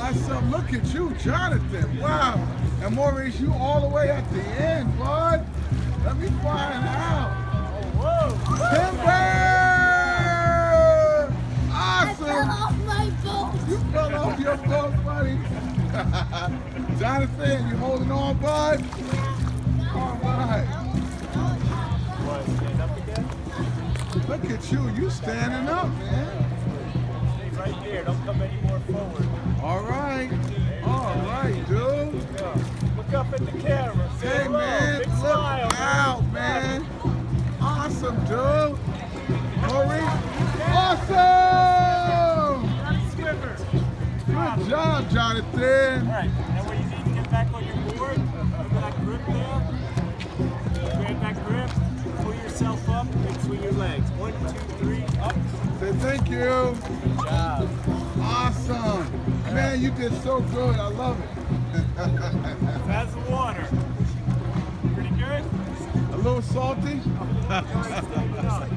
Awesome. Look at you, Jonathan. Wow. And Maurice, you all the way at the end, bud. Let me find out. Whoa! Timber! I fell Awesome. off my boat. You fell off your boat, buddy. Jonathan, you holding on, bud? All right. What, stand up again? Look at you. You standing up, man. Stay right there. Don't come any more forward. All right. All right, dude. Go. Look up at the camera. Say Hey, hello. man. Big Look smile. out, man. Awesome, dude. Maurice. Awesome. Skipper. Good job, All Jonathan. right. Now when you need to get back on your board, remember that grip there? Grab that grip, pull yourself up, and swing your legs. 1, 2, 3, up. Say thank you. Good job. Awesome. Man, you did so good. I love it. That's the water. Pretty good? A little salty? Stand it up.